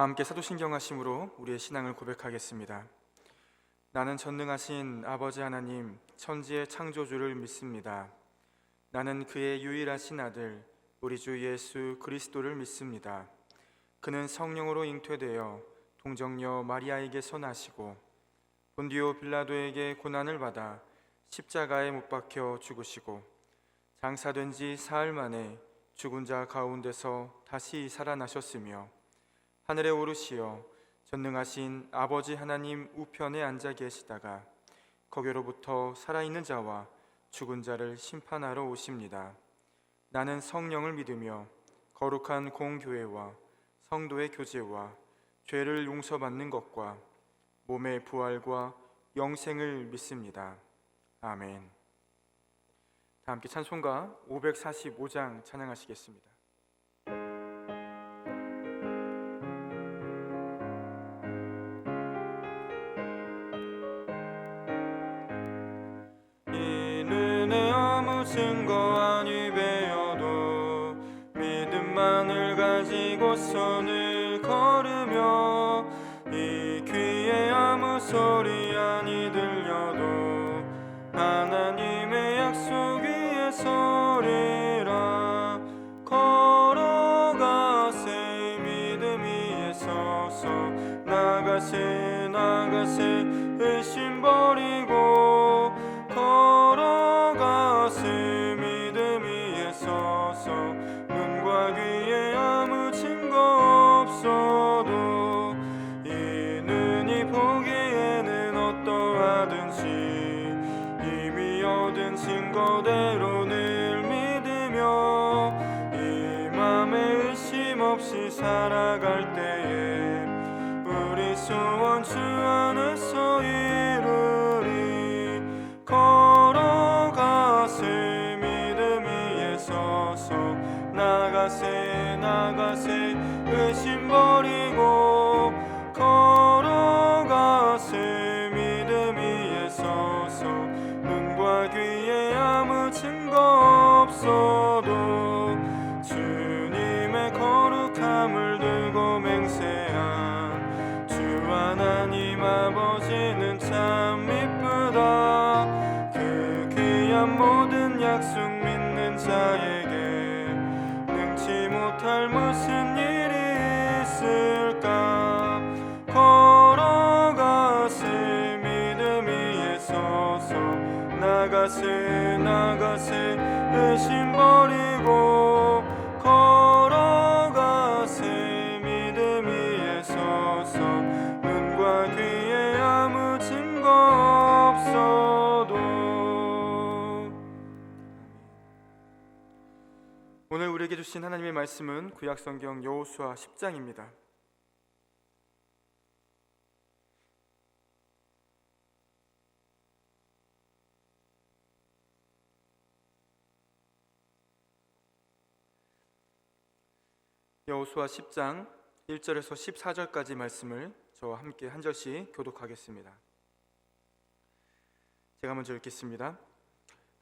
다 함께 사도신경하심으로 우리의 신앙을 고백하겠습니다. 나는 전능하신 아버지 하나님 천지의 창조주를 믿습니다. 나는 그의 유일하신 아들 우리 주 예수 그리스도를 믿습니다. 그는 성령으로 잉태되어 동정녀 마리아에게서 나시고 본디오 빌라도에게 고난을 받아 십자가에 못 박혀 죽으시고 장사된 지 사흘 만에 죽은 자 가운데서 다시 살아나셨으며 하늘에 오르시어 전능하신 아버지 하나님 우편에 앉아 계시다가 거기로부터 살아있는 자와 죽은 자를 심판하러 오십니다. 나는 성령을 믿으며 거룩한 공교회와 성도의 교제와 죄를 용서받는 것과 몸의 부활과 영생을 믿습니다. 아멘. 다 함께 찬송가 545장 찬양하시겠습니다. 증거 아니 배어도 믿음만을 가지고 선을 걸으며 이 귀에 아무 소리 아니 들려도 하나님의 약속 위에 서리라. 걸어가세 믿음 위에 서서 나가세 나가세 의심 버리고 믿음 위에 서서 눈과 귀에 아무 증거 없어도 이 눈이 보기에는 어떠하든지 이미 얻은 증거대로 늘 믿으며 이 맘에 의심 없이 살아갈 때에 우리 소원 주 안에서 이루리. 걸어가세 믿음 위에 서서 나가세 나가세 의심 버리고 걸어가세 믿음 위에 서서 눈과 귀에 아무 증거 없어도 주님의 거룩함을 들고 맹세한 주 하나님 아버지는 참 이쁘다. 모든 약속 믿는 자에게 능치 못할 무슨 일이 있을까. 걸어가세 믿음 위에 서서 나가세 나가세 의심 버리고 걸어가세 믿음 위에 서서 눈과 귀에 아무 증거 없어도. 오늘 우리에게 주신 하나님의 말씀은 구약성경 여호수아 10장입니다. 여호수아 10장 1절에서 14절까지 말씀을 저와 함께 한 절씩 교독하겠습니다. 제가 먼저 읽겠습니다.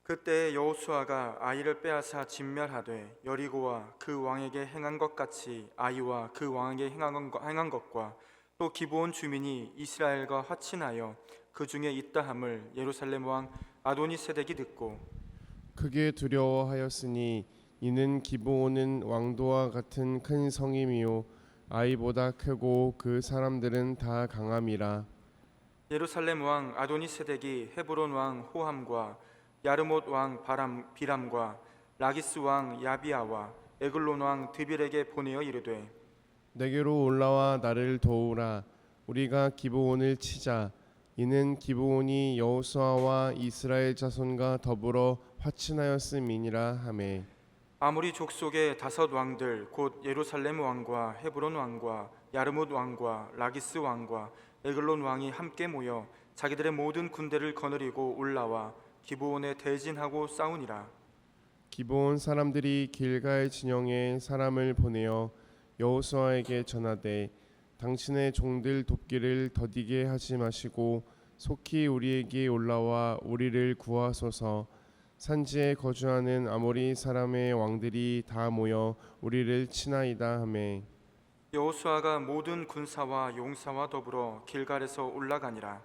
그때 여호수아가 아이를 빼앗아 진멸하되 여리고와 그 왕에게 행한 것 같이 아이와 그 왕에게 행한 것과 또 기브온 주민이 이스라엘과 화친하여 그 중에 있다함을 예루살렘 왕 아도니세덱이 듣고 크게 두려워하였으니 이는 기브온은 왕도와 같은 큰 성임이요 아이보다 크고 그 사람들은 다 강함이라. 예루살렘 왕 아도니세덱이 헤브론 왕 호함과 야르못 왕 비람과 라기스 왕 야비아와 에글론 왕 드빌에게 보내어 이르되 내게로 올라와 나를 도우라. 우리가 기브온을 치자. 이는 기브온이 여호수아와 이스라엘 자손과 더불어 화친하였음이니라 하매 아무리 족속의 5 왕들 곧 예루살렘 왕과 헤브론 왕과 야르못 왕과 라기스 왕과 에글론 왕이 함께 모여 자기들의 모든 군대를 거느리고 올라와 기브온에 대진하고 싸우니라. 기브온 사람들이 길갈 진영에 사람을 보내어 여호수아에게 전하되 당신의 종들 돕기를 더디게 하지 마시고 속히 우리에게 올라와 우리를 구하소서. 산지에 거주하는 아모리 사람의 왕들이 다 모여 우리를 치나이다 하매 여호수아가 모든 군사와 용사와 더불어 길갈에서 올라가니라.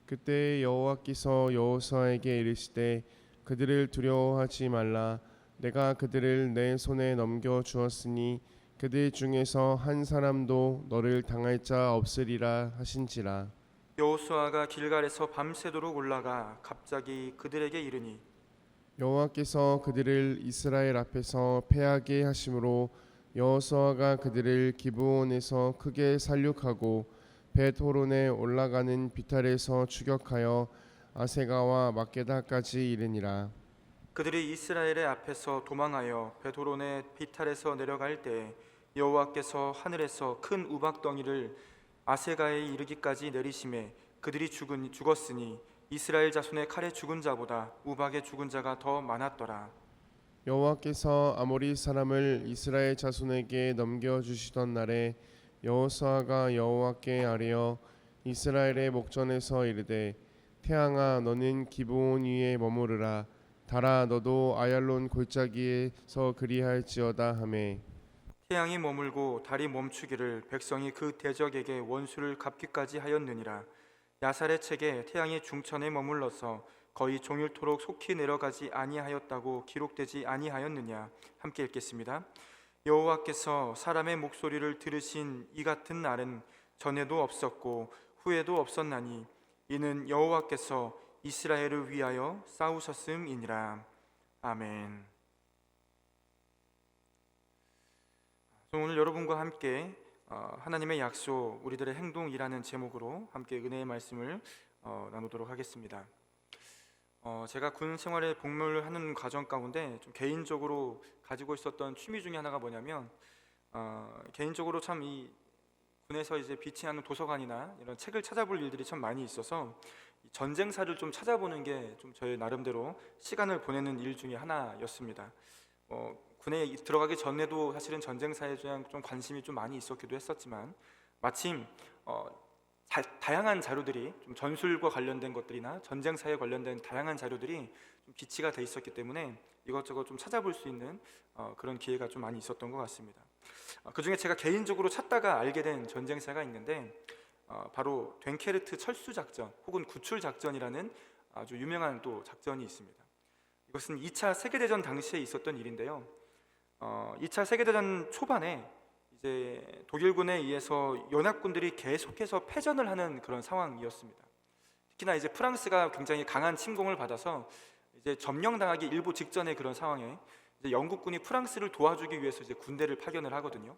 그때 여호와께서 여호수아에게 이르시되 그들을 두려워하지 말라. 내가 그들을 내 손에 넘겨 주었으니 그들 중에서 한 사람도 너를 당할 자 없으리라 하신지라. 여호수아가 길갈에서 밤새도록 올라가 갑자기 그들에게 이르니 여호와께서 그들을 이스라엘 앞에서 패하게 하심으로 여호수아가 그들을 기브온에서 크게 살육하고 벳호론에 올라가는 비탈에서 추격하여 아세가와 막게다까지 이르니라. 그들이 이스라엘의 앞에서 도망하여 베도론의 비탈에서 내려갈 때 여호와께서 하늘에서 큰 우박덩이를 아세가에 이르기까지 내리심에 그들이 죽었으니 이스라엘 자손의 칼에 죽은 자보다 우박에 죽은 자가 더 많았더라. 여호와께서 아모리 사람을 이스라엘 자손에게 넘겨 주시던 날에 여호수아가 여호와께 아뢰어 이스라엘의 목전에서 이르되 태양아 너는 기브온 위에 머무르라. 달아 너도 아얄론 골짜기에서 그리할지어다 하매 태양이 머물고 달이 멈추기를 백성이 그 대적에게 원수를 갚기까지 하였느니라. 야살의 책에 태양이 중천에 머물러서 거의 종일토록 속히 내려가지 아니하였다고 기록되지 아니하였느냐. 함께 읽겠습니다. 여호와께서 사람의 목소리를 들으신 이 같은 날은 전에도 없었고 후에도 없었나니 이는 여호와께서 이스라엘을 위하여 싸우셨음이니라. 아멘. 오늘 여러분과 함께 하나님의 약속, 우리들의 행동이라는 제목으로 함께 은혜의 말씀을 나누도록 하겠습니다. 제가 군 생활에 복무를 하는 과정 가운데 좀 개인적으로 가지고 있었던 취미 중에 하나가 뭐냐면 개인적으로 참 이 군에서 이제 비치하는 도서관이나 이런 책을 찾아볼 일들이 참 많이 있어서 전쟁사를 좀 찾아보는 게 좀 저의 나름대로 시간을 보내는 일 중에 하나였습니다. 군에 들어가기 전에도 사실은 전쟁사에 대한 좀 관심이 좀 많이 있었기도 했었지만 마침 다양한 자료들이 좀 전술과 관련된 것들이나 전쟁사에 관련된 다양한 자료들이 좀 비치가 돼 있었기 때문에 이것저것 좀 찾아볼 수 있는 그런 기회가 좀 많이 있었던 것 같습니다. 그 중에 제가 개인적으로 찾다가 알게 된 전쟁사가 있는데 바로 됴케르트 철수 작전 혹은 구출 작전이라는 아주 유명한 또 작전이 있습니다. 이것은 2차 세계대전 당시에 있었던 일인데요. 2차 세계대전 초반에 이제 독일군에 의해서 연합군들이 계속해서 패전을 하는 그런 상황이었습니다. 특히나 이제 프랑스가 굉장히 강한 침공을 받아서 이제 점령당하기 일보 직전의 그런 상황에 이제 영국군이 프랑스를 도와주기 위해서 이제 군대를 파견을 하거든요.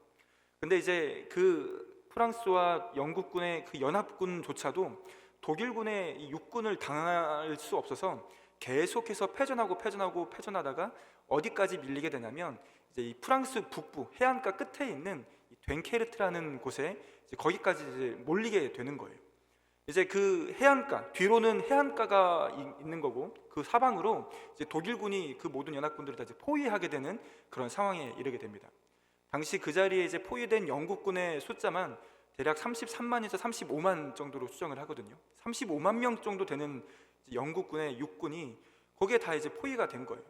근데 이제 그 프랑스와 영국군의 그 연합군조차도 독일군의 이 육군을 당할 수 없어서 계속해서 패전하다가 어디까지 밀리게 되냐면 이제 이 프랑스 북부 해안가 끝에 있는 이 됴케르트라는 곳에 이제 거기까지 이제 몰리게 되는 거예요. 이제 그 해안가 뒤로는 해안가가 있는 거고 그 사방으로 이제 독일군이 그 모든 연합군들을 다 이제 포위하게 되는 그런 상황에 이르게 됩니다. 당시 그 자리에 이제 포위된 영국군의 숫자만 대략 33만에서 35만 정도로 추정을 하거든요. 35만 명 정도 되는 영국군의 육군이 거기에 다 이제 포위가 된 거예요.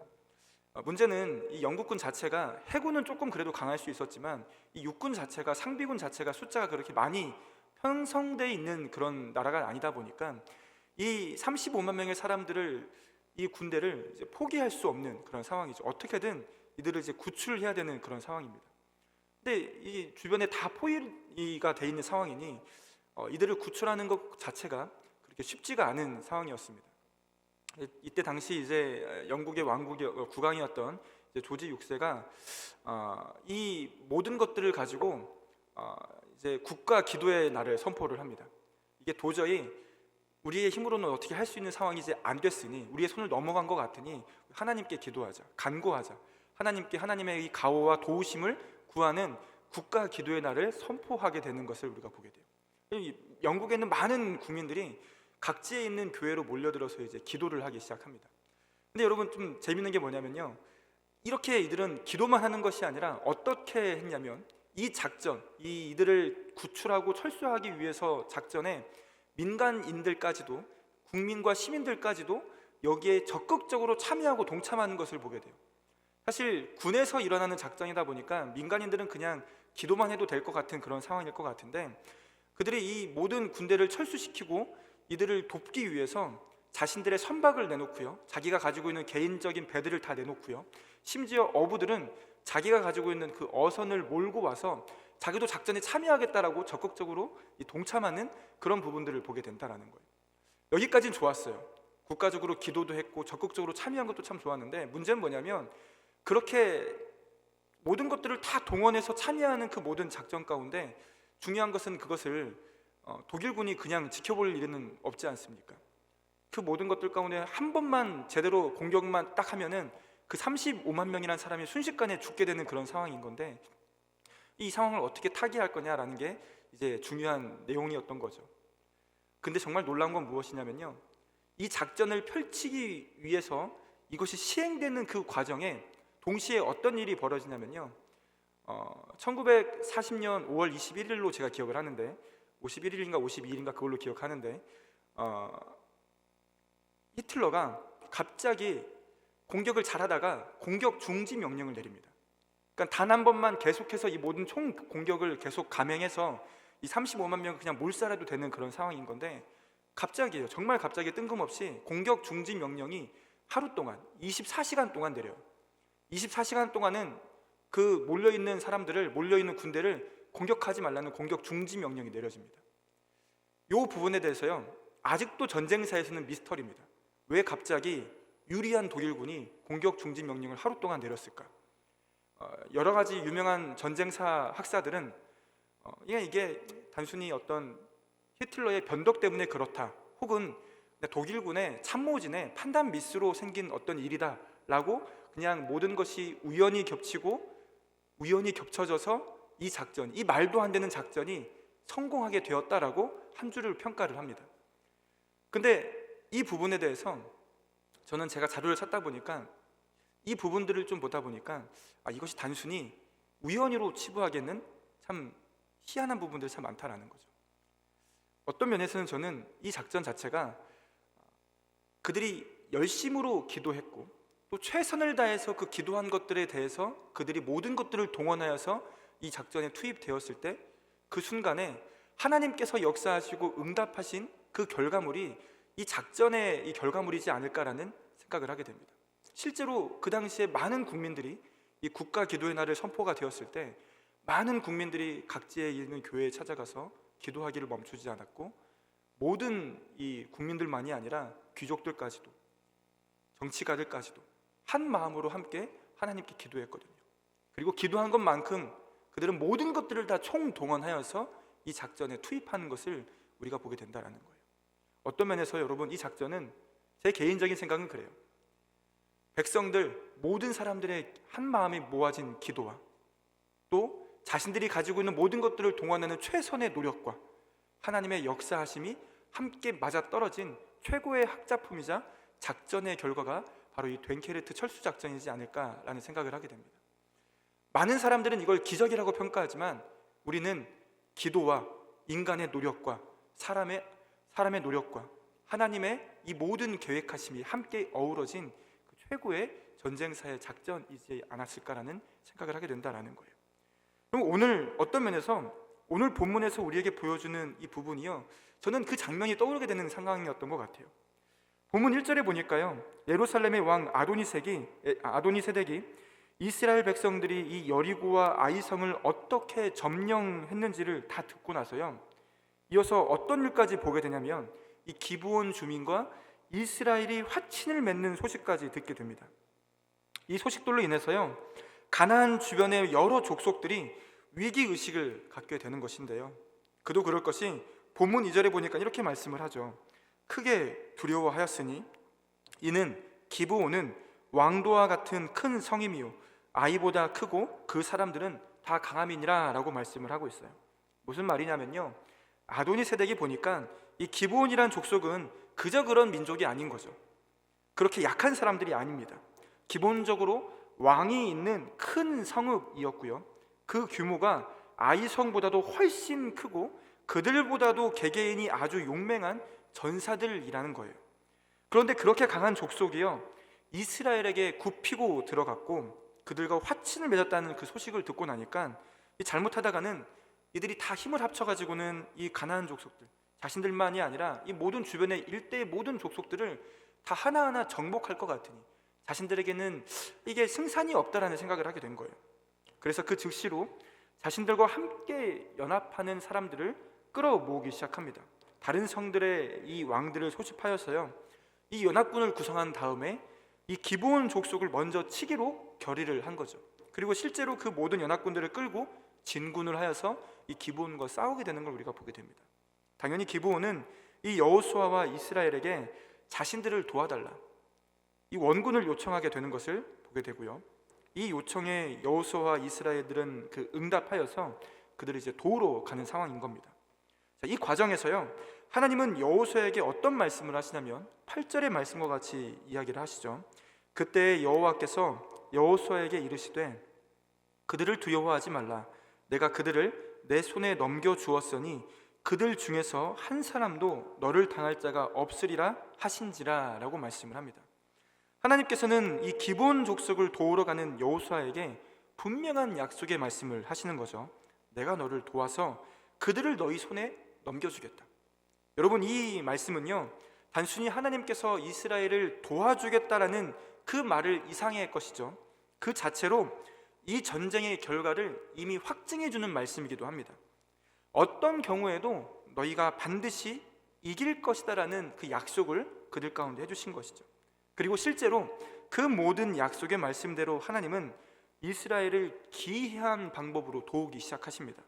문제는 이 영국군 자체가 해군은 조금 그래도 강할 수 있었지만 이 육군 자체가 상비군 자체가 숫자가 그렇게 많이 편성되어 있는 그런 나라가 아니다 보니까 이 35만 명의 사람들을 이 군대를 이제 포기할 수 없는 그런 상황이죠. 어떻게든 이들을 이제 구출해야 되는 그런 상황입니다. 근데 이 주변에 다 포위가 돼 있는 상황이니 이들을 구출하는 것 자체가 그렇게 쉽지가 않은 상황이었습니다. 이때 당시 이제 영국의 국왕이었던 이제 조지 6세가 이 모든 것들을 가지고 이제 국가 기도의 날을 선포를 합니다. 이게 도저히 우리의 힘으로는 어떻게 할 수 있는 상황이 이제 안 됐으니 우리의 손을 넘어간 것 같으니 하나님께 기도하자, 간구하자. 하나님께 하나님의 이 가호와 도우심을 구하는 국가 기도의 날을 선포하게 되는 것을 우리가 보게 돼요. 영국에 있는 많은 국민들이 각지에 있는 교회로 몰려들어서 이제 기도를 하기 시작합니다. 근데 여러분 좀 재밌는 게 뭐냐면요. 이렇게 이들은 기도만 하는 것이 아니라 어떻게 했냐면 이 작전, 이들을 구출하고 철수하기 위해서 작전에 민간인들까지도 국민과 시민들까지도 여기에 적극적으로 참여하고 동참하는 것을 보게 돼요. 사실 군에서 일어나는 작전이다 보니까 민간인들은 그냥 기도만 해도 될 것 같은 그런 상황일 것 같은데, 그들이 이 모든 군대를 철수시키고 이들을 돕기 위해서 자신들의 선박을 내놓고요, 자기가 가지고 있는 개인적인 배들을 다 내놓고요, 심지어 어부들은 자기가 가지고 있는 그 어선을 몰고 와서 자기도 작전에 참여하겠다라고 적극적으로 동참하는 그런 부분들을 보게 된다라는 거예요. 여기까지는 좋았어요. 국가적으로 기도도 했고 적극적으로 참여한 것도 참 좋았는데, 문제는 뭐냐면 그렇게 모든 것들을 다 동원해서 참여하는 그 모든 작전 가운데 중요한 것은 그것을 독일군이 그냥 지켜볼 일은 없지 않습니까? 그 모든 것들 가운데 한 번만 제대로 공격만 딱 하면은 그 35만 명이라는 사람이 순식간에 죽게 되는 그런 상황인 건데, 이 상황을 어떻게 타개할 거냐라는 게 이제 중요한 내용이었던 거죠. 근데 정말 놀라운 건 무엇이냐면요, 이 작전을 펼치기 위해서 이것이 시행되는 그 과정에 동시에 어떤 일이 벌어지냐면요, 1940년 5월 21일로 제가 기억을 하는데, 51일인가 52일인가 그걸로 기억하는데, 히틀러가 갑자기 공격을 잘하다가 공격 중지 명령을 내립니다. 그러니까 단 한 번만 계속해서 이 모든 총 공격을 계속 감행해서 이 35만 명 그냥 몰살해도 되는 그런 상황인 건데, 갑자기요, 정말 갑자기 뜬금없이 공격 중지 명령이 하루 동안 24시간 동안 내려요. 24시간 동안은 그 몰려있는 사람들을, 몰려있는 군대를 공격하지 말라는 공격 중지 명령이 내려집니다. 이 부분에 대해서요, 아직도 전쟁사에서는 미스터리입니다. 왜 갑자기 유리한 독일군이 공격 중지 명령을 하루 동안 내렸을까? 여러 가지 유명한 전쟁사 학사들은 이게 단순히 어떤 히틀러의 변덕 때문에 그렇다, 혹은 독일군의 참모진의 판단 미스로 생긴 어떤 일이다 라고 그냥 모든 것이 우연히 겹치고 우연히 겹쳐져서 이 작전, 이 말도 안 되는 작전이 성공하게 되었다라고 한 줄을 평가를 합니다. 근데 이 부분에 대해서 저는 제가 자료를 찾다 보니까 이 부분들을 좀 보다 보니까 이것이 단순히 우연히로 치부하기에는 참 희한한 부분들이 참 많다라는 거죠. 어떤 면에서는 저는 이 작전 자체가 그들이 열심으로 기도했고 또 최선을 다해서 그 기도한 것들에 대해서 그들이 모든 것들을 동원하여서 이 작전에 투입되었을 때 그 순간에 하나님께서 역사하시고 응답하신 그 결과물이 이 작전의 이 결과물이지 않을까라는 생각을 하게 됩니다. 실제로 그 당시에 많은 국민들이 이 국가 기도의 날을 선포가 되었을 때 많은 국민들이 각지에 있는 교회에 찾아가서 기도하기를 멈추지 않았고, 모든 이 국민들만이 아니라 귀족들까지도 정치가들까지도 한 마음으로 함께 하나님께 기도했거든요. 그리고 기도한 것만큼 그들은 모든 것들을 다 총동원하여서 이 작전에 투입하는 것을 우리가 보게 된다는 거예요. 어떤 면에서 여러분, 이 작전은 제 개인적인 생각은 그래요. 백성들 모든 사람들의 한 마음이 모아진 기도와 또 자신들이 가지고 있는 모든 것들을 동원하는 최선의 노력과 하나님의 역사하심이 함께 맞아떨어진 최고의 학자품이자 작전의 결과가 바로 이 됴케르트 철수 작전이지 않을까라는 생각을 하게 됩니다. 많은 사람들은 이걸 기적이라고 평가하지만 우리는 기도와 인간의 노력과 사람의 노력과 하나님의 이 모든 계획하심이 함께 어우러진 그 최고의 전쟁사의 작전이지 않았을까라는 생각을 하게 된다는 거예요. 그럼 오늘 어떤 면에서 오늘 본문에서 우리에게 보여주는 이 부분이요, 저는 그 장면이 떠오르게 되는 상황이었던 것 같아요. 본문 1절에 보니까요, 예루살렘의 왕 아도니세덱이 이스라엘 백성들이 이 여리고와 아이성을 어떻게 점령했는지를 다 듣고 나서요, 이어서 어떤 일까지 보게 되냐면 이 기브온 주민과 이스라엘이 화친을 맺는 소식까지 듣게 됩니다. 이 소식들로 인해서요, 가나안 주변의 여러 족속들이 위기의식을 갖게 되는 것인데요, 그도 그럴 것이 본문 2절에 보니까 이렇게 말씀을 하죠. 크게 두려워하였으니 이는 기브온은 왕도와 같은 큰 성임이요 아이보다 크고 그 사람들은 다 강함이니라 라고 말씀을 하고 있어요. 무슨 말이냐면요, 아도니세덱이 보니까 이 기브온이란 족속은 그저 그런 민족이 아닌 거죠. 그렇게 약한 사람들이 아닙니다. 기본적으로 왕이 있는 큰 성읍이었고요, 그 규모가 아이성보다도 훨씬 크고 그들보다도 개개인이 아주 용맹한 전사들이라는 거예요. 그런데 그렇게 강한 족속이요, 이스라엘에게 굽히고 들어갔고 그들과 화친을 맺었다는 그 소식을 듣고 나니까 잘못하다가는 이들이 다 힘을 합쳐가지고는 이 가나안 족속들, 자신들만이 아니라 이 모든 주변의 일대의 모든 족속들을 다 하나하나 정복할 것 같으니 자신들에게는 이게 승산이 없다라는 생각을 하게 된 거예요. 그래서 그 즉시로 자신들과 함께 연합하는 사람들을 끌어모으기 시작합니다. 다른 성들의 이 왕들을 소집하여서요, 이 연합군을 구성한 다음에 이 기브온 족속을 먼저 치기로 결의를 한 거죠. 그리고 실제로 그 모든 연합군들을 끌고 진군을 하여서 이 기브온과 싸우게 되는 걸 우리가 보게 됩니다. 당연히 기브온은 이 여호수아와 이스라엘에게 자신들을 도와달라, 이 원군을 요청하게 되는 것을 보게 되고요. 이 요청에 여호수아와 이스라엘들은 그 응답하여서 그들이 이제 도우러 가는 상황인 겁니다. 자, 이 과정에서요, 하나님은 여호수아에게 어떤 말씀을 하시냐면 8절의 말씀과 같이 이야기를 하시죠. 그때 여호와께서 여호수아에게 이르시되 그들을 두려워하지 말라. 내가 그들을 내 손에 넘겨 주었으니 그들 중에서 한 사람도 너를 당할 자가 없으리라 하신지라 라고 말씀을 합니다. 하나님께서는 이 기브온 족속을 도우러 가는 여호수아에게 분명한 약속의 말씀을 하시는 거죠. 내가 너를 도와서 그들을 너희 손에 넘겨주겠다. 여러분, 이 말씀은요, 단순히 하나님께서 이스라엘을 도와주겠다라는 그 말을 이상의 것이죠. 그 자체로 이 전쟁의 결과를 이미 확증해 주는 말씀이기도 합니다. 어떤 경우에도 너희가 반드시 이길 것이다라는 그 약속을 그들 가운데 해주신 것이죠. 그리고 실제로 그 모든 약속의 말씀대로 하나님은 이스라엘을 기이한 방법으로 도우기 시작하십니다.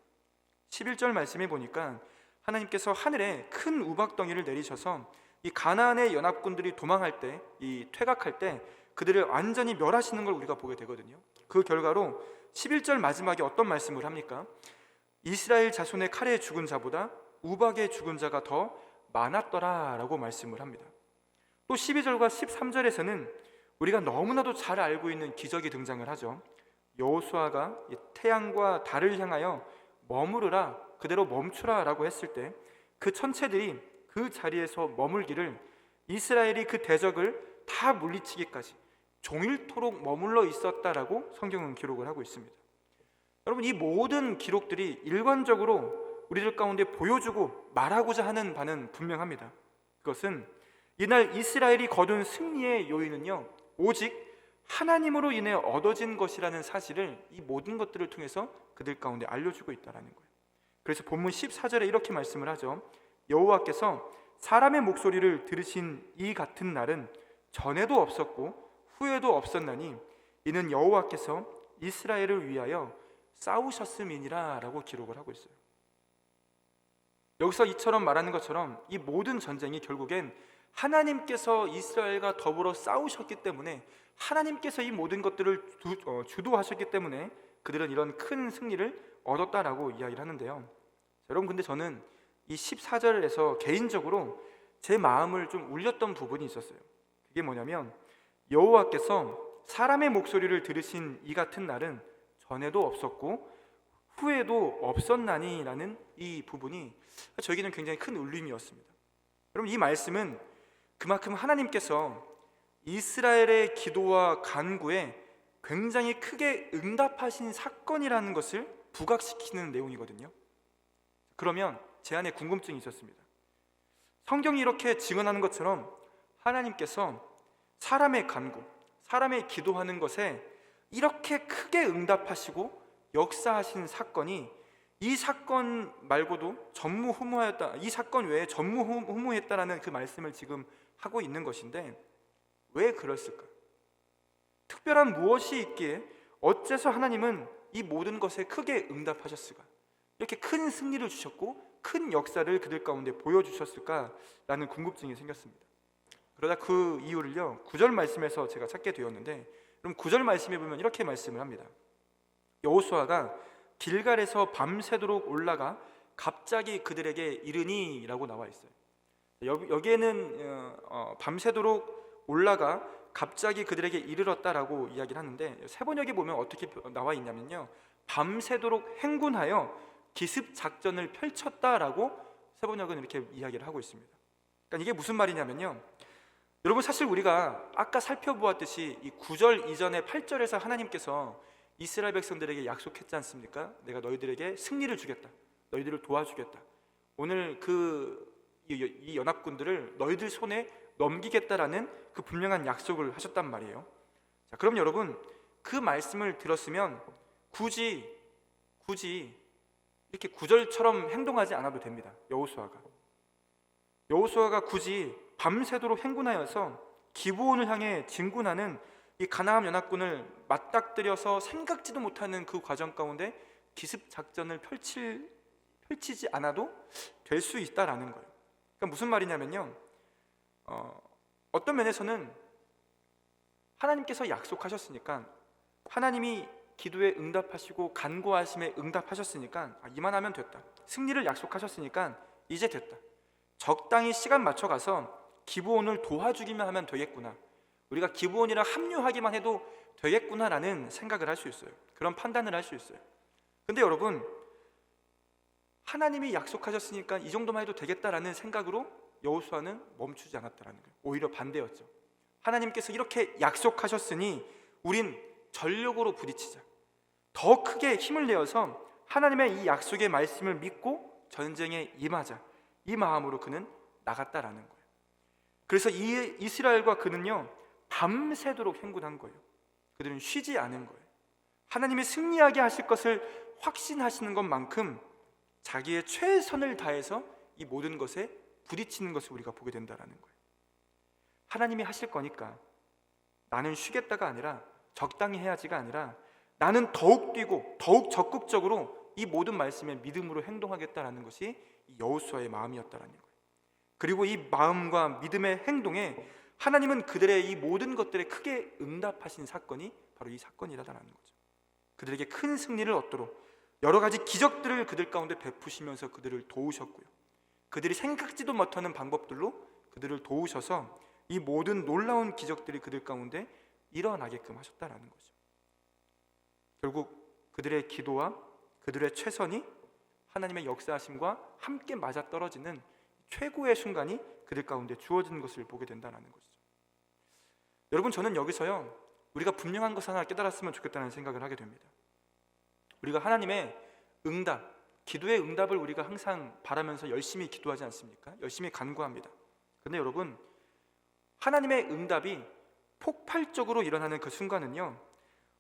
11절 말씀에 보니까 하나님께서 하늘에 큰 우박덩이를 내리셔서 이 가나안의 연합군들이 도망할 때, 이 퇴각할 때 그들을 완전히 멸하시는 걸 우리가 보게 되거든요. 그 결과로 11절 마지막에 어떤 말씀을 합니까? 이스라엘 자손의 칼에 죽은 자보다 우박에 죽은 자가 더 많았더라 라고 말씀을 합니다. 또 12절과 13절에서는 우리가 너무나도 잘 알고 있는 기적이 등장을 하죠. 여호수아가 태양과 달을 향하여 머무르라, 그대로 멈추라 라고 했을 때 그 천체들이 그 자리에서 머물기를 이스라엘이 그 대적을 다 물리치기까지 종일토록 머물러 있었다라고 성경은 기록을 하고 있습니다. 여러분, 이 모든 기록들이 일관적으로 우리들 가운데 보여주고 말하고자 하는 바는 분명합니다. 그것은 이날 이스라엘이 거둔 승리의 요인은요, 오직 하나님으로 인해 얻어진 것이라는 사실을 이 모든 것들을 통해서 그들 가운데 알려주고 있다는 거예요. 그래서 본문 14절에 이렇게 말씀을 하죠. 여호와께서 사람의 목소리를 들으신 이 같은 날은 전에도 없었고 후에도 없었나니 이는 여호와께서 이스라엘을 위하여 싸우셨음이니라 라고 기록을 하고 있어요. 여기서 이처럼 말하는 것처럼 이 모든 전쟁이 결국엔 하나님께서 이스라엘과 더불어 싸우셨기 때문에, 하나님께서 이 모든 것들을 주도하셨기 때문에 그들은 이런 큰 승리를 얻었다라고 이야기를 하는데요. 여러분, 근데 저는 이 14절에서 개인적으로 제 마음을 좀 울렸던 부분이 있었어요. 그게 뭐냐면 여호와께서 사람의 목소리를 들으신 이 같은 날은 전에도 없었고 후에도 없었나니 라는 이 부분이 저에게는 굉장히 큰 울림이었습니다. 여러분, 이 말씀은 그만큼 하나님께서 이스라엘의 기도와 간구에 굉장히 크게 응답하신 사건이라는 것을 부각시키는 내용이거든요. 그러면 제 안에 궁금증이 있었습니다. 성경이 이렇게 증언하는 것처럼 하나님께서 사람의 간구, 사람의 기도하는 것에 이렇게 크게 응답하시고 역사하신 사건이 이 사건 말고도 전무후무하였다, 이 사건 외에 전무후무했다라는 그 말씀을 지금 하고 있는 것인데 왜 그랬을까? 특별한 무엇이 있기에 어째서 하나님은 이 모든 것에 크게 응답하셨을까? 이렇게 큰 승리를 주셨고 큰 역사를 그들 가운데 보여주셨을까라는 궁금증이 생겼습니다. 그러다 그 이유를요, 9절 말씀에서 제가 찾게 되었는데, 그럼 9절 말씀에 보면 이렇게 말씀을 합니다. 여호수아가 길갈에서 밤새도록 올라가 갑자기 그들에게 이르니 라고 나와 있어요. 여기에는 밤새도록 올라가 갑자기 그들에게 이르렀다라고 이야기를 하는데, 세번역에 보면 어떻게 나와 있냐면요, 밤새도록 행군하여 기습 작전을 펼쳤다라고 세번역은 이렇게 이야기를 하고 있습니다. 그러니까 이게 무슨 말이냐면요, 여러분, 사실 우리가 아까 살펴보았듯이 이 9절 이전에 8절에서 하나님께서 이스라엘 백성들에게 약속했지 않습니까? 내가 너희들에게 승리를 주겠다, 너희들을 도와주겠다, 오늘 이 연합군들을 너희들 손에 넘기겠다라는 그 분명한 약속을 하셨단 말이에요. 자, 그럼 여러분, 그 말씀을 들었으면 굳이 이렇게 구절처럼 행동하지 않아도 됩니다. 여호수아가 굳이 밤새도록 행군하여서 기브온을 향해 진군하는 이 가나안 연합군을 맞닥뜨려서 생각지도 못하는 그 과정 가운데 기습 작전을 펼치지 않아도 될 수 있다라는 거예요. 그러니까 무슨 말이냐면요, 어떤 면에서는 하나님께서 약속하셨으니까, 하나님이 기도에 응답하시고 간구하심에 응답하셨으니까 이만하면 됐다, 승리를 약속하셨으니까 이제 됐다, 적당히 시간 맞춰가서 기브온을 도와주기만 하면 되겠구나, 우리가 기브온이랑 합류하기만 해도 되겠구나라는 생각을 할 수 있어요. 그런 판단을 할 수 있어요. 근데 여러분, 하나님이 약속하셨으니까 이 정도만 해도 되겠다라는 생각으로 여호수아는 멈추지 않았다라는 거예요. 오히려 반대였죠. 하나님께서 이렇게 약속하셨으니 우린 전력으로 부딪히자, 더 크게 힘을 내어서 하나님의 이 약속의 말씀을 믿고 전쟁에 임하자, 이 마음으로 그는 나갔다라는 거예요. 그래서 이 이스라엘과 그는요, 밤새도록 행군한 거예요. 그들은 쉬지 않은 거예요. 하나님이 승리하게 하실 것을 확신하시는 것만큼 자기의 최선을 다해서 이 모든 것에 부딪히는 것을 우리가 보게 된다는 거예요. 하나님이 하실 거니까 나는 쉬겠다가 아니라, 적당히 해야지가 아니라, 나는 더욱 뛰고 더욱 적극적으로 이 모든 말씀에 믿음으로 행동하겠다라는 것이 여호수아의 마음이었다라는 거예요. 그리고 이 마음과 믿음의 행동에 하나님은 그들의 이 모든 것들에 크게 응답하신 사건이 바로 이 사건이라는 거죠. 그들에게 큰 승리를 얻도록 여러 가지 기적들을 그들 가운데 베푸시면서 그들을 도우셨고요, 그들이 생각지도 못하는 방법들로 그들을 도우셔서 이 모든 놀라운 기적들이 그들 가운데 일어나게끔 하셨다라는 거죠. 결국 그들의 기도와 그들의 최선이 하나님의 역사하심과 함께 맞아떨어지는 최고의 순간이 그들 가운데 주어진 것을 보게 된다는 것이죠. 여러분, 저는 여기서요, 우리가 분명한 것 하나 깨달았으면 좋겠다는 생각을 하게 됩니다. 우리가 하나님의 응답, 기도의 응답을 우리가 항상 바라면서 열심히 기도하지 않습니까? 열심히 간구합니다. 그런데 여러분, 하나님의 응답이 폭발적으로 일어나는 그 순간은요,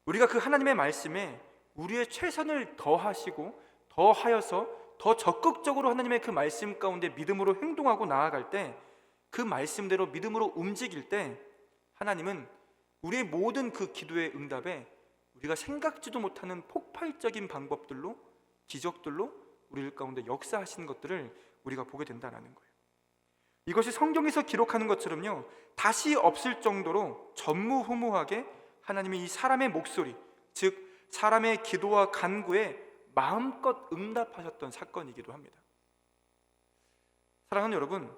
우리가 그 하나님의 말씀에 우리의 최선을 더하시고 더하여서 더 적극적으로 하나님의 그 말씀 가운데 믿음으로 행동하고 나아갈 때, 그 말씀대로 믿음으로 움직일 때 하나님은 우리의 모든 그 기도의 응답에 우리가 생각지도 못하는 폭발적인 방법들로, 기적들로 우리 가운데 역사하시는 것들을 우리가 보게 된다는 거예요. 이것이 성경에서 기록하는 것처럼요, 다시 없을 정도로 전무후무하게 하나님이 이 사람의 목소리, 즉 사람의 기도와 간구에 마음껏 응답하셨던 사건이기도 합니다. 사랑하는 여러분,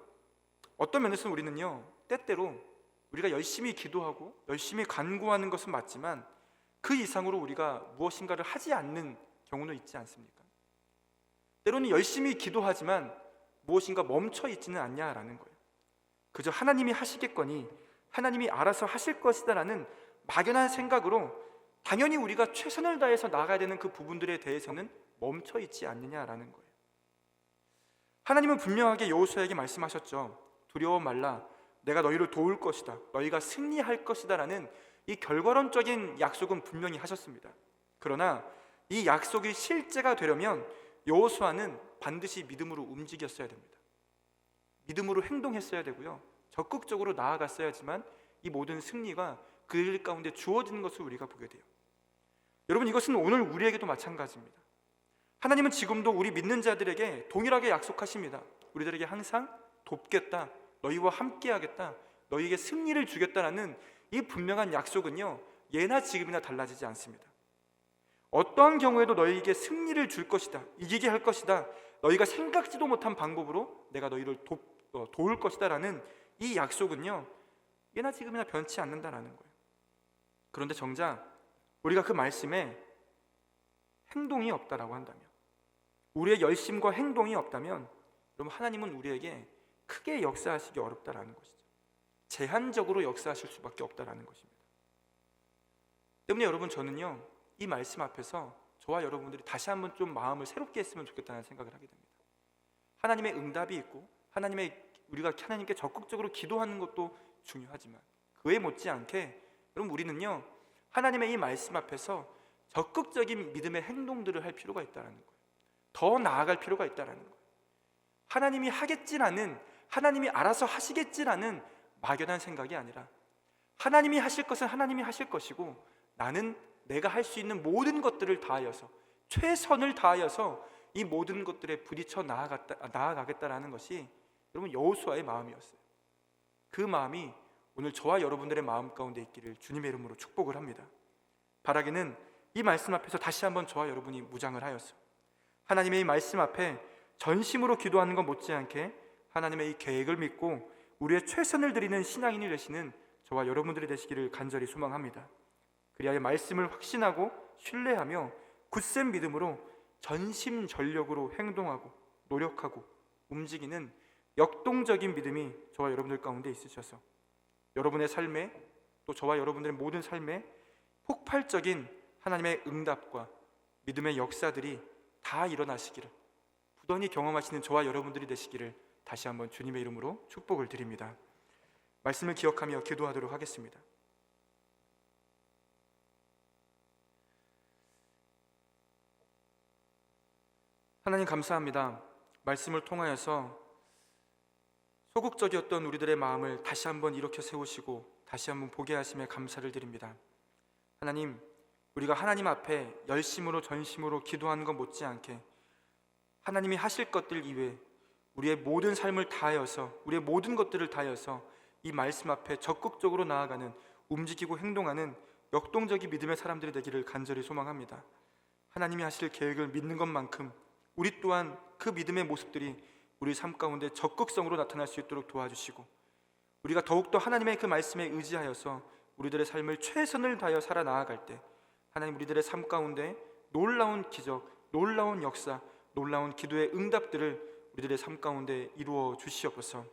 어떤 면에서는 우리는요, 때때로 우리가 열심히 기도하고 열심히 간구하는 것은 맞지만 그 이상으로 우리가 무엇인가를 하지 않는 경우는 있지 않습니까? 때로는 열심히 기도하지만 무엇인가 멈춰 있지는 않냐라는 거예요. 그저 하나님이 하시겠거니, 하나님이 알아서 하실 것이다라는 막연한 생각으로 당연히 우리가 최선을 다해서 나아가야 되는 그 부분들에 대해서는 멈춰 있지 않느냐라는 거예요. 하나님은 분명하게 여호수아에게 말씀하셨죠. 두려워 말라, 내가 너희를 도울 것이다, 너희가 승리할 것이다 라는 이 결과론적인 약속은 분명히 하셨습니다. 그러나 이 약속이 실제가 되려면 여호수아는 반드시 믿음으로 움직였어야 됩니다. 믿음으로 행동했어야 되고요, 적극적으로 나아갔어야지만 이 모든 승리가 그들 가운데 주어지는 것을 우리가 보게 돼요. 여러분, 이것은 오늘 우리에게도 마찬가지입니다. 하나님은 지금도 우리 믿는 자들에게 동일하게 약속하십니다. 우리들에게 항상 돕겠다, 너희와 함께하겠다, 너희에게 승리를 주겠다라는 이 분명한 약속은요, 예나 지금이나 달라지지 않습니다. 어떠한 경우에도 너희에게 승리를 줄 것이다, 이기게 할 것이다, 너희가 생각지도 못한 방법으로 내가 너희를 도울 것이다 라는 이 약속은요, 예나 지금이나 변치 않는다라는 거예요. 그런데 정작 우리가 그 말씀에 행동이 없다라고 한다면, 우리의 열심과 행동이 없다면, 그럼 하나님은 우리에게 크게 역사하시기 어렵다라는 것이죠. 제한적으로 역사하실 수밖에 없다라는 것입니다. 때문에 여러분, 저는요, 이 말씀 앞에서 저와 여러분들이 다시 한번 좀 마음을 새롭게 했으면 좋겠다는 생각을 하게 됩니다. 하나님의 응답이 있고 우리가 하나님께 적극적으로 기도하는 것도 중요하지만 그에 못지않게 여러분 우리는요 하나님의 이 말씀 앞에서 적극적인 믿음의 행동들을 할 필요가 있다는 거예요. 더 나아갈 필요가 있다는 거예요. 하나님이 하겠지라는, 하나님이 알아서 하시겠지라는 막연한 생각이 아니라 하나님이 하실 것은 하나님이 하실 것이고 나는 내가 할 수 있는 모든 것들을 다하여서 최선을 다하여서 이 모든 것들에 부딪혀 나아가겠다라는 것이 여러분 여호수아의 마음이었어요. 그 마음이 오늘 저와 여러분들의 마음 가운데 있기를 주님의 이름으로 축복을 합니다. 바라기는 이 말씀 앞에서 다시 한번 저와 여러분이 무장을 하여서 하나님의 이 말씀 앞에 전심으로 기도하는 것 못지않게 하나님의 이 계획을 믿고 우리의 최선을 드리는 신앙인이 되시는 저와 여러분들이 되시기를 간절히 소망합니다. 그리하여 말씀을 확신하고 신뢰하며 굳센 믿음으로 전심전력으로 행동하고 노력하고 움직이는 역동적인 믿음이 저와 여러분들 가운데 있으셔서 여러분의 삶에 또 저와 여러분들의 모든 삶에 폭발적인 하나님의 응답과 믿음의 역사들이 다 일어나시기를 부단히 경험하시는 저와 여러분들이 되시기를 다시 한번 주님의 이름으로 축복을 드립니다. 말씀을 기억하며 기도하도록 하겠습니다. 하나님 감사합니다. 말씀을 통하여서 소극적이었던 우리들의 마음을 다시 한번 일으켜 세우시고 다시 한번 보게 하심에 감사를 드립니다. 하나님, 우리가 하나님 앞에 열심으로 전심으로 기도하는 것 못지않게 하나님이 하실 것들 이외에 우리의 모든 삶을 다하여서 우리의 모든 것들을 다하여서 이 말씀 앞에 적극적으로 나아가는 움직이고 행동하는 역동적인 믿음의 사람들이 되기를 간절히 소망합니다. 하나님이 하실 계획을 믿는 것만큼 우리 또한 그 믿음의 모습들이 우리 삶 가운데 적극성으로 나타날 수 있도록 도와주시고 우리가 더욱더 하나님의 그 말씀에 의지하여서 우리들의 삶을 최선을 다하여 살아나아갈 때 하나님 우리들의 삶 가운데 놀라운 기적, 놀라운 역사, 놀라운 기도의 응답들을 우리들의 삶 가운데 이루어 주시옵소서.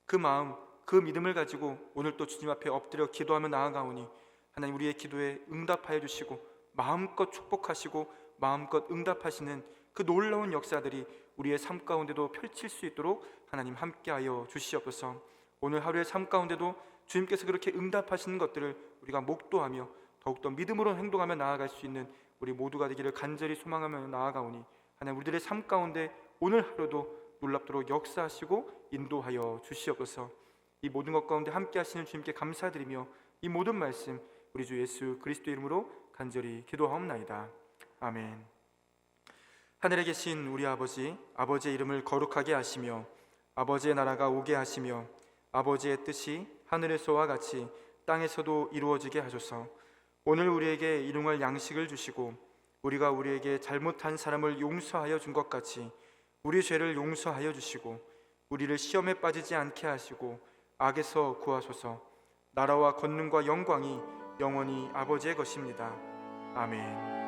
그 마음, 그 믿음을 가지고 오늘 또 주님 앞에 엎드려 기도하며 나아가오니 하나님 우리의 기도에 응답하여 주시고 마음껏 축복하시고 마음껏 응답하시는 그 놀라운 역사들이 우리의 삶 가운데도 펼칠 수 있도록 하나님 함께하여 주시옵소서. 오늘 하루의 삶 가운데도 주님께서 그렇게 응답하시는 것들을 우리가 목도하며 더욱더 믿음으로 행동하며 나아갈 수 있는 우리 모두가 되기를 간절히 소망하며 나아가오니 하나님 우리들의 삶 가운데 오늘 하루도 놀랍도록 역사하시고 인도하여 주시옵소서. 이 모든 것 가운데 함께 하시는 주님께 감사드리며 이 모든 말씀 우리 주 예수 그리스도 이름으로 간절히 기도하옵나이다. 아멘. 하늘에 계신 우리 아버지, 아버지의 이름을 거룩하게 하시며 아버지의 나라가 오게 하시며 아버지의 뜻이 하늘에서와 같이 땅에서도 이루어지게 하소서. 오늘 우리에게 일용할 양식을 주시고 우리가 우리에게 잘못한 사람을 용서하여 준 것 같이 우리 죄를 용서하여 주시고 우리를 시험에 빠지지 않게 하시고 악에서 구하소서. 나라와 권능과 영광이 영원히 아버지의 것입니다. 아멘.